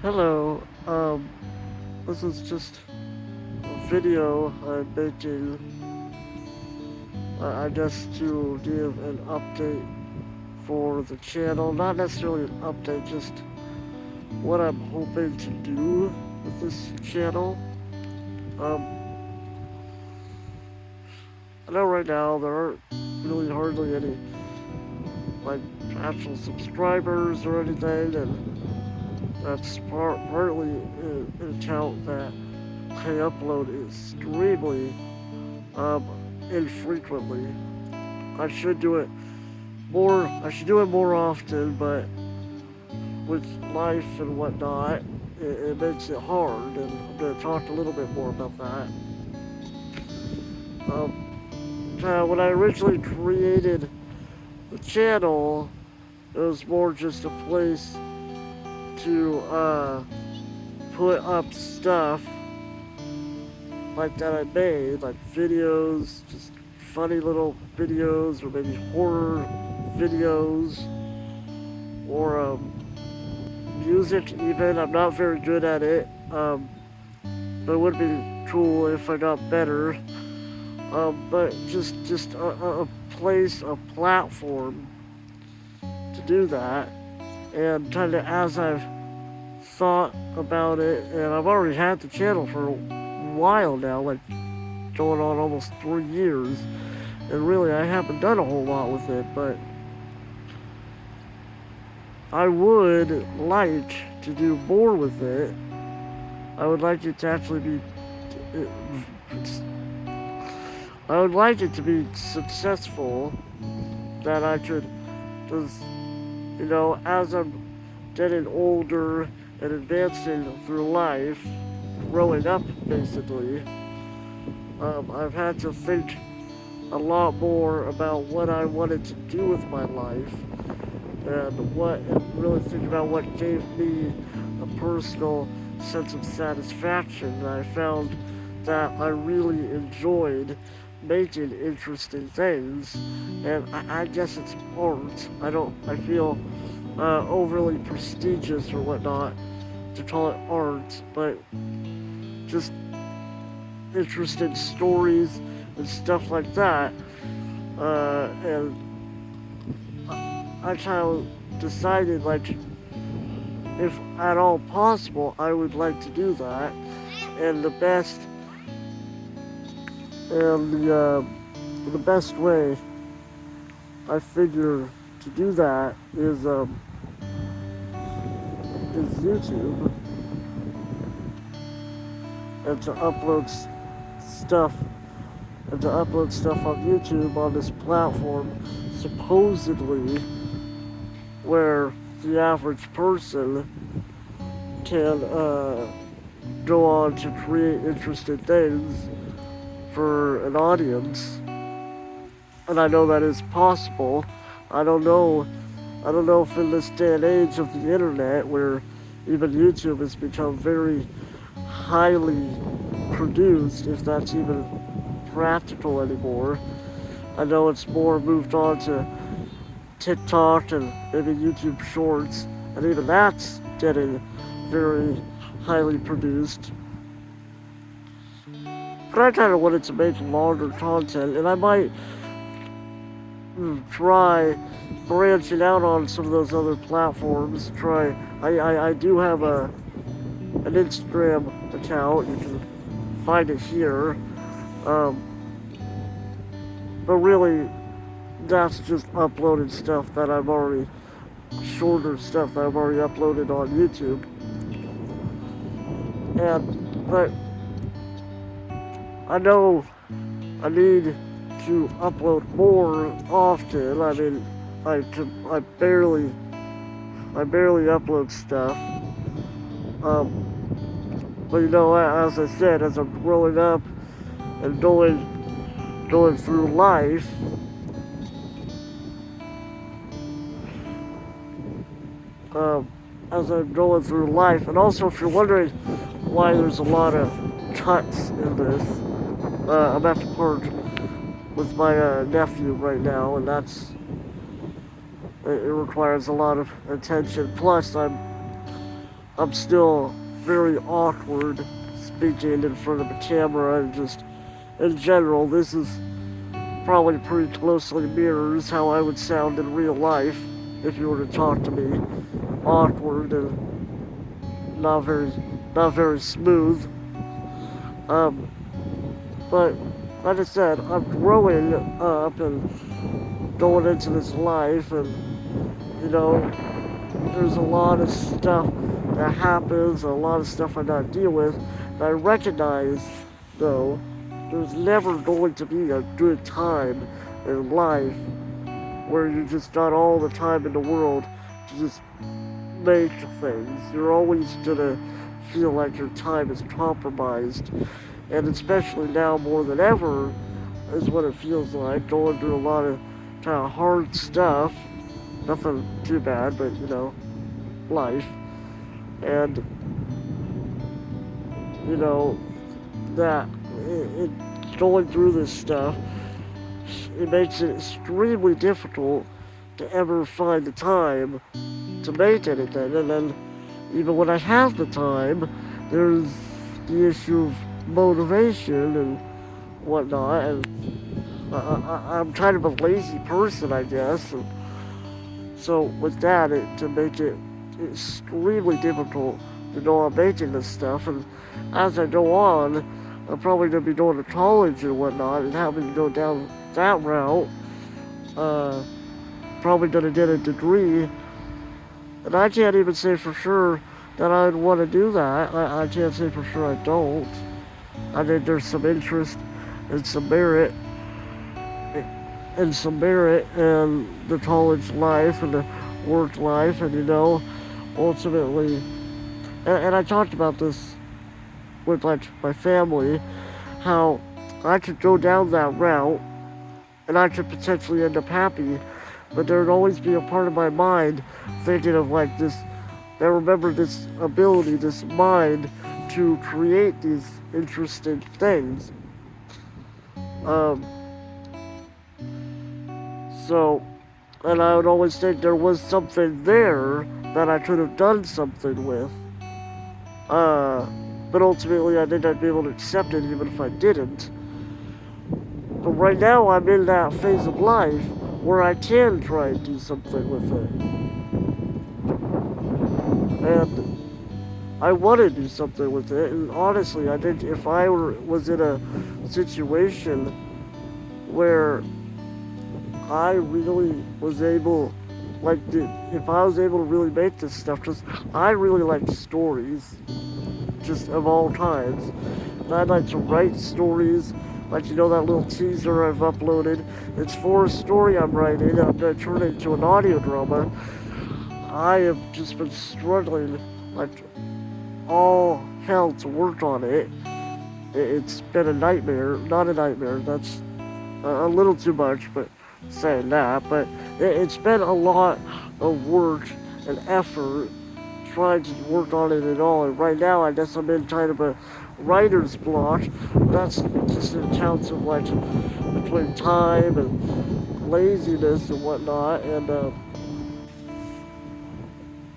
Hello, this is just a video I'm making, I guess to give an update for the channel. Not necessarily an update, just what I'm hoping to do with this channel. Um, I know right now there aren't really hardly any, like, actual subscribers or anything, and that's partly an account that I upload extremely infrequently. I should do it more often, but with life and whatnot, it makes it hard, and I'm going to talk a little bit more about that. When I originally created the channel, it was more just a place to put up stuff like that I made, like videos, just funny little videos, or maybe horror videos, or music even. I'm not very good at it, but it would be cool if I got better. But just a place, a platform to do that, and kind of as I've thought about it, and I've already had the channel for a while now, like going on almost 3 years, and really I haven't done a whole lot with it, but I would like to do more with it. I would like it to actually be, I would like it to be successful, that I could just, as I'm getting older and advancing through life, growing up basically, I've had to think a lot more about what I wanted to do with my life, and really think about what gave me a personal sense of satisfaction. And I found that I really enjoyed making interesting things, and I guess it's art. I feel overly prestigious or whatnot to call it art, but just interesting stories and stuff like that. And I kind of decided, like, if at all possible, I would like to do that. And the best way I figure to do that is YouTube, and to upload stuff on YouTube on this platform, supposedly where the average person can go on to create interesting things for an audience. And I know that is possible. I don't know if in this day and age of the internet, where even YouTube has become very highly produced, if that's even practical anymore. I know it's more moved on to TikTok and maybe YouTube Shorts, and even that's getting very highly produced. But I kind of wanted to make longer content, and I might try branching out on some of those other platforms. I do have an Instagram account. You can find it here. But really, that's just uploaded stuff that I've already, shorter stuff that I've already uploaded on YouTube. But I know I need to upload more often. I mean, I barely upload stuff. But as I said, as I'm growing up and going through life, and also if you're wondering why there's a lot of cuts in this, I'm at the park with my nephew right now, and it requires a lot of attention. Plus, I'm I'm still very awkward speaking in front of a camera, and just in general, this is probably pretty closely mirrors how I would sound in real life if you were to talk to me. Awkward and not very smooth. Um, but like I said, I'm growing up and going into this life, and you know, there's a lot of stuff that happens, a lot of stuff I gotta deal with. And I recognize, though, there's never going to be a good time in life where you just got all the time in the world to just make things. You're always gonna feel like your time is compromised. And especially now more than ever is what it feels like, going through a lot of kind of hard stuff. Nothing too bad, but you know, life. And you know, that going through this stuff, it makes it extremely difficult to ever find the time to make anything. And then even when I have the time, there's the issue of motivation and whatnot. And I'm kind of a lazy person, I guess. And so with that, to make it extremely difficult to know I'm making this stuff. And as I go on, I'm probably going to be going to college and whatnot and having to go down that route. Probably going to get a degree. And I can't even say for sure that I'd want to do that. I can't say for sure I don't. I think there's some interest and some merit in the college life and the work life, and you know, ultimately, and I talked about this with like my family, how I could go down that route and I could potentially end up happy, but there would always be a part of my mind thinking of like this, that remember this ability, this mind to create these interesting things. So, and I would always think there was something there that I could have done something with. But ultimately I think I'd be able to accept it even if I didn't. But right now I'm in that phase of life where I can try and do something with it. And I want to do something with it. And honestly, I think if I was in a situation where I really was able, if I was able to really make this stuff, because I really like stories, just of all kinds. And I'd like to write stories, like you know that little teaser I've uploaded. It's for a story I'm writing. I'm going to turn it into an audio drama. I have just been struggling like all hell to work on it. It's been a nightmare. Not a nightmare, that's a little too much, but saying that, but it's been a lot of work and effort trying to work on it and all. And right now, I guess I'm in kind of a writer's block. That's just an account of like between time and laziness and whatnot. And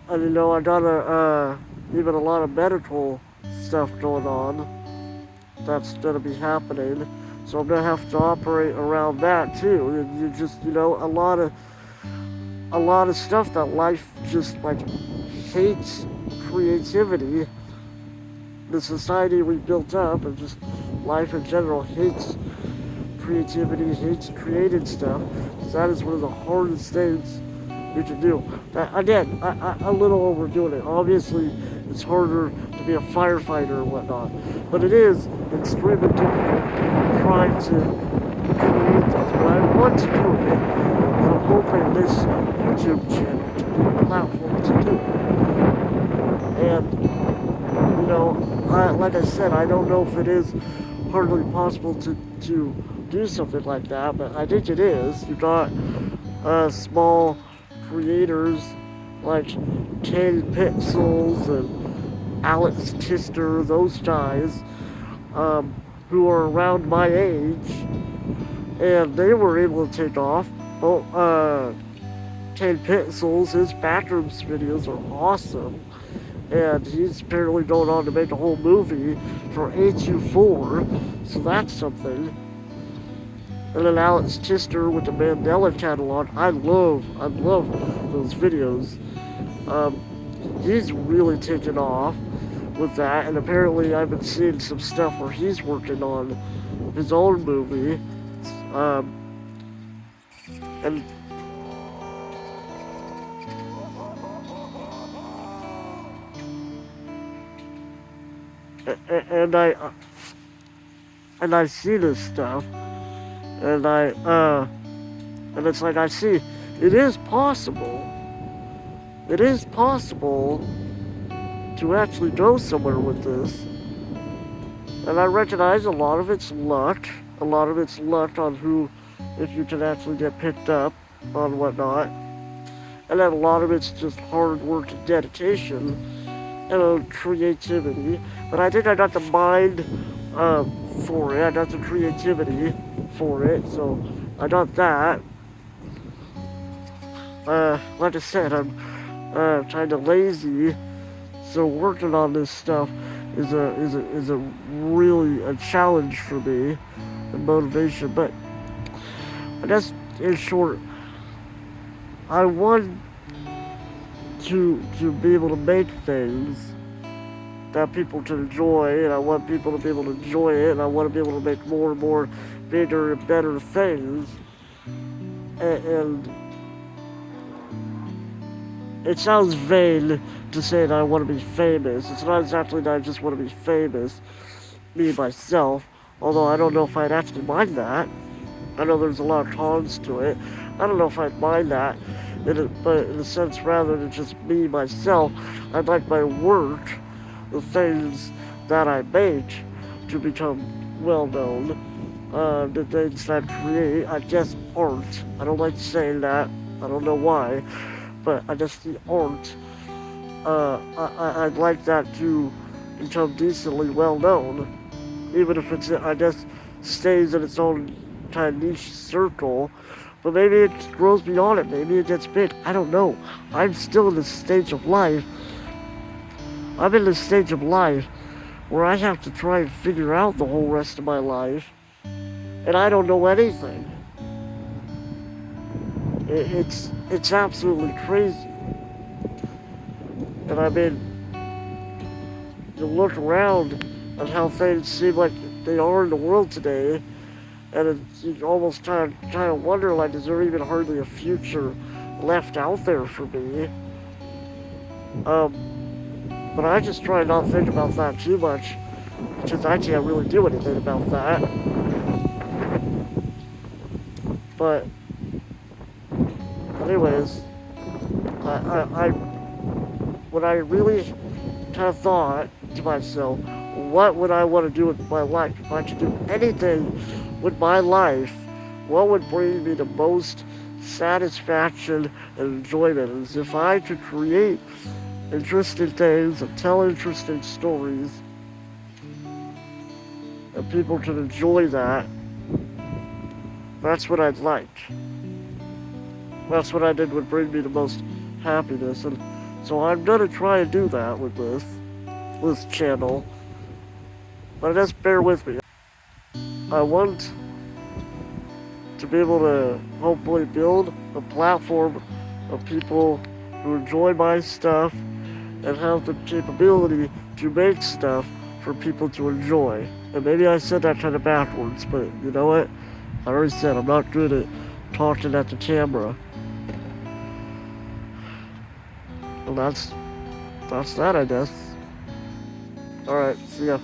you know, I got even a lot of medical stuff going on that's gonna be happening. So I'm gonna have to operate around that too. And you just, you know, a lot of stuff that life just like hates creativity. The society we built up, and just life in general, hates creativity, hates created stuff. So that is one of the hardest things you can do. Again, I'm a little overdoing it. Obviously, it's harder to be a firefighter or whatnot, but it is extremely difficult trying to create things. But I want to do it, and I'm hoping this YouTube channel to be a platform to do it. And, you know, like I said, I don't know if it is hardly possible to do something like that, but I think it is. You got small creators like Ken Pixels and Alex Kister, those guys, who are around my age, and they were able to take off. Ken Pixels, his Backrooms videos are awesome, and he's apparently going on to make a whole movie for A24, so that's something. And then Alex Tister with the Mandela Catalog. I love those videos. He's really taken off with that, and apparently I've been seeing some stuff where he's working on his own movie. And and I see this stuff, and and it's like I see it is possible. It is possible to actually go somewhere with this. And I recognize a lot of it's luck. A lot of it's luck on who, if you can actually get picked up on whatnot. And then a lot of it's just hard work and dedication and creativity. But I think I got the mind for it. I got the creativity for it. So I got that. Like I said, I'm kind of lazy. So working on this stuff is a really a challenge for me and motivation. But I guess in short, I want to be able to make things that people can enjoy, and I want people to be able to enjoy it, and I want to be able to make more and more bigger and better things. And it sounds vain to say that I want to be famous. It's not exactly that I just want to be famous, me myself, although I don't know if I'd actually mind that. I know there's a lot of cons to it. I don't know if I'd mind that, but in a sense, rather than just me myself, I'd like my work, the things that I make, to become well known. The things that I create, I guess art. I don't like saying that. I don't know why. But I just the art, I'd like that to become decently well known, even if it's, I guess, stays in its own kind of niche circle, but maybe it grows beyond it, maybe it gets big, I don't know. I'm still in this stage of life, I'm in this stage of life where I have to try and figure out the whole rest of my life, and I don't know anything. It's absolutely crazy. And I mean, you look around at how things seem like they are in the world today, and you almost kind of wonder, like, is there even hardly a future left out there for me? But I just try not to think about that too much, because I can't really do anything about that. But anyways, when I really kind of thought to myself, what would I want to do with my life? If I could do anything with my life, what would bring me the most satisfaction and enjoyment? Is if I could create interesting things and tell interesting stories, and people can enjoy that. That's what I'd like. That's what I did would bring me the most happiness, and so I'm gonna try and do that with this channel. But just bear with me. I want to be able to hopefully build a platform of people who enjoy my stuff and have the capability to make stuff for people to enjoy. And maybe I said that kind of backwards, but you know what? I already said I'm not good at talking at the camera. Well, that's that, I guess. Alright, see ya.